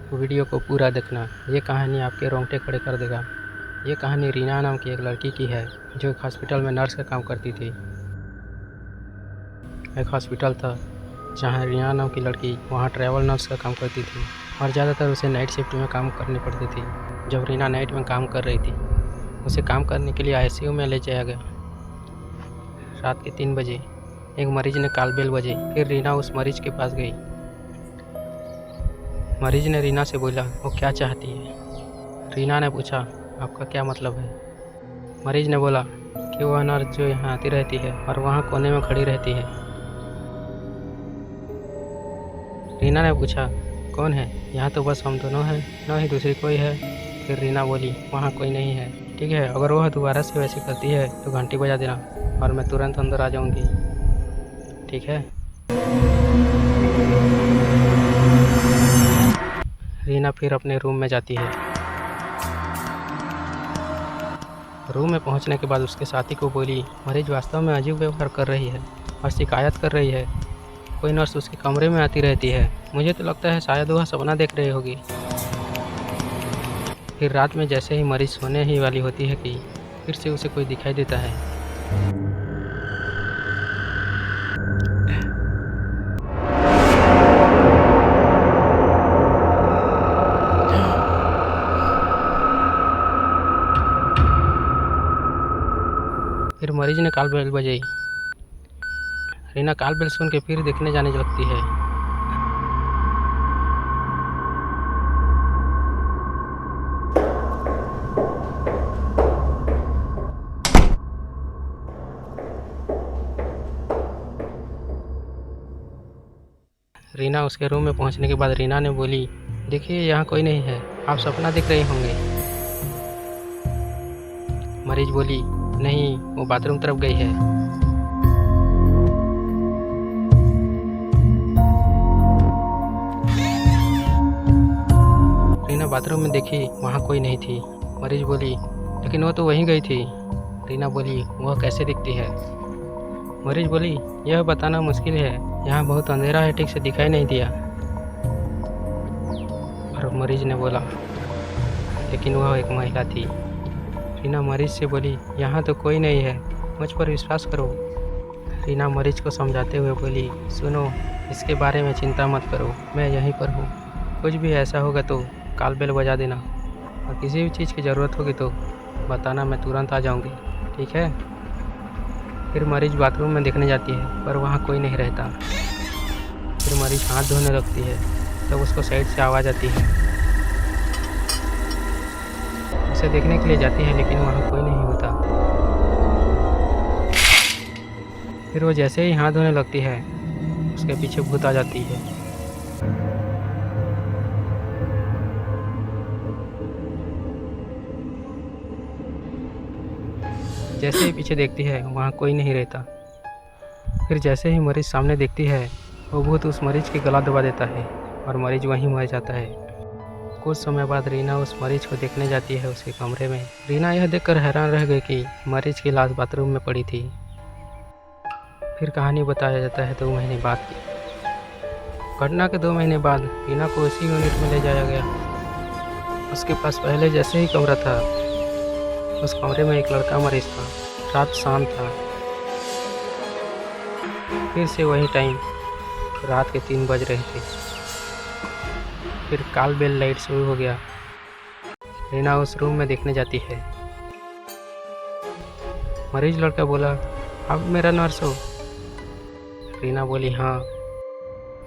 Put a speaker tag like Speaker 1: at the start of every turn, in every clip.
Speaker 1: Video को पूरा देखना। ये कहानी आपके रोंगटे खड़े कर देगा। ये कहानी रीना नाम की एक लड़की की है जो एक हॉस्पिटल में नर्स का काम करती थी। एक हॉस्पिटल था जहाँ रीना नाम की लड़की वहाँ ट्रैवल नर्स का काम करती थी और ज़्यादातर उसे नाइट शिफ्ट में काम करनी पड़ती थी। जब रीना नाइट में काम कर रही थी, उसे काम करने के लिए आईसीयू में ले जाया गया। रात के 3 बजे एक मरीज ने कॉल बेल बजी। फिर रीना उस मरीज के पास गई। मरीज ने रीना से बोला वो क्या चाहती है। रीना ने पूछा आपका क्या मतलब है। मरीज ने बोला कि वह नर्स जो यहाँ आती रहती है और वहाँ कोने में खड़ी रहती है। रीना ने पूछा कौन है, यहाँ तो बस हम दोनों हैं, न ही दूसरी कोई है। फिर रीना बोली वहाँ कोई नहीं है। ठीक है, अगर वह दोबारा से वैसे करती है तो घंटी बजा देना और मैं तुरंत अंदर आ जाऊँगी। ठीक है। रीना फिर अपने रूम में जाती है। रूम में पहुंचने के बाद उसके साथी को बोली मरीज वास्तव में अजीब व्यवहार कर रही है और शिकायत कर रही है। कोई नर्स उसके कमरे में आती रहती है। मुझे तो लगता है शायद वह सपना देख रही होगी। फिर रात में जैसे ही मरीज सोने ही वाली होती है कि फिर से उसे कोई दिखाई देता है। फिर मरीज ने कॉल बेल बजाई। रीना कॉल बेल सुन के फिर देखने जाने लगती है। रीना उसके रूम में पहुंचने के बाद रीना ने बोली देखिए यहाँ कोई नहीं है, आप सपना देख रहे होंगे। मरीज बोली नहीं, वो बाथरूम तरफ गई है। रीना बाथरूम में देखी, वहाँ कोई नहीं थी। मरीज बोली लेकिन वो तो वहीं गई थी। रीना बोली वह कैसे दिखती है। मरीज बोली यह बताना मुश्किल है, यहाँ बहुत अंधेरा है, ठीक से दिखाई नहीं दिया। और मरीज ने बोला लेकिन वह एक महिला थी। रीना मरीज से बोली यहाँ तो कोई नहीं है, मुझ पर विश्वास करो। रीना मरीज को समझाते हुए बोली सुनो, इसके बारे में चिंता मत करो, मैं यहीं पर हूँ। कुछ भी ऐसा होगा तो कॉल बेल बजा देना और किसी भी चीज़ की ज़रूरत होगी तो बताना, मैं तुरंत आ जाऊँगी। ठीक है। फिर मरीज बाथरूम में देखने जाती है पर वहाँ कोई नहीं रहता। फिर मरीज हाथ धोने लगती है, तब उसको साइड से आवाज़ आती है। उसे देखने के लिए जाती है लेकिन वहाँ कोई नहीं होता। फिर वो जैसे ही हाथ धोने लगती है, उसके पीछे भूत आ जाती है। जैसे ही पीछे देखती है वहाँ कोई नहीं रहता। फिर जैसे ही मरीज सामने देखती है, वो भूत उस मरीज की गला दबा देता है और मरीज वहीं मर जाता है। कुछ समय बाद रीना उस मरीज को देखने जाती है उसके कमरे में। रीना यह देखकर हैरान रह गई कि मरीज की लाश बाथरूम में पड़ी थी। फिर कहानी बताया जाता है 2 महीने बाद की। घटना के 2 महीने बाद रीना को उसी यूनिट में ले जाया गया। उसके पास पहले जैसे ही कमरा था, उस कमरे में एक लड़का मरीज था। रात शाम था। फिर से वही टाइम, रात के 3 बज रहे थे। फिर कॉल बेल लाइट शुरू हो गया। रीना उस रूम में देखने जाती है। मरीज लड़का बोला आप मेरा नर्स हो। रीना बोली हाँ।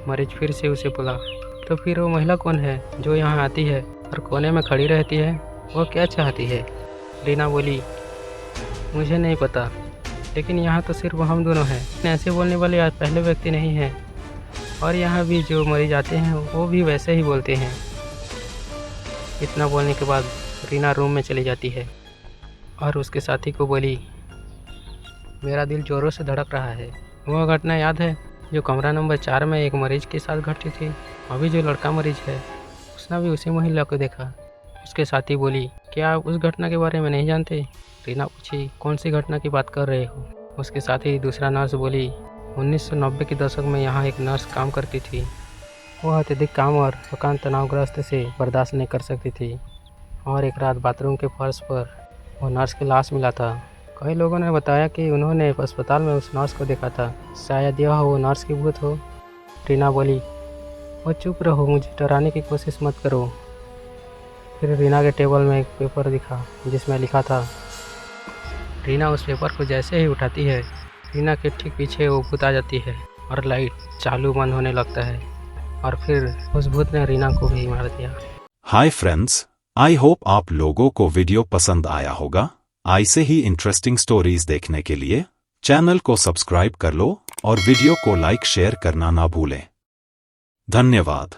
Speaker 1: मरीज फिर से उसे बोला तो फिर वो महिला कौन है जो यहाँ आती है और कोने में खड़ी रहती है, वो क्या चाहती है। रीना बोली मुझे नहीं पता, लेकिन यहाँ तो सिर्फ हम दोनों हैं, ऐसे बोलने वाले आज पहले व्यक्ति नहीं हैं और यहाँ भी जो मरीज आते हैं वो भी वैसे ही बोलते हैं। इतना बोलने के बाद रीना रूम में चली जाती है और उसके साथी को बोली मेरा दिल ज़ोरों से धड़क रहा है। वह घटना याद है जो कमरा नंबर 4 में एक मरीज के साथ घटी थी। अभी जो लड़का मरीज है उसने भी उसी महिला को देखा। उसके साथी बोली क्या आप उस घटना के बारे में नहीं जानते। रीना पूछी कौन सी घटना की बात कर रहे हो। उसके साथी दूसरा नर्स बोली 1990 के दशक में यहाँ एक नर्स काम करती थी। वह अत्यधिक काम और थकान तनावग्रस्त से बर्दाश्त नहीं कर सकती थी और एक रात बाथरूम के फर्श पर वो नर्स की लाश मिला था। कई लोगों ने बताया कि उन्होंने अस्पताल में उस नर्स को देखा था। शायद यह वो नर्स की भूत हो। रीना बोली, वो चुप रहो, मुझे डराने की कोशिश मत करो। फिर रीना के टेबल में एक पेपर दिखा जिसमें लिखा था। रीना उस पेपर को जैसे ही उठाती है, रीना के ठीक पीछे वो भूत आ जाती है और लाइट चालू बंद होने लगता है और फिर उस भूत ने रीना को भी मार दिया।
Speaker 2: हाय फ्रेंड्स, आई होप आप लोगों को वीडियो पसंद आया होगा। ऐसे ही इंटरेस्टिंग स्टोरीज देखने के लिए चैनल को सब्सक्राइब कर लो और वीडियो को लाइक शेयर करना ना भूलें। धन्यवाद।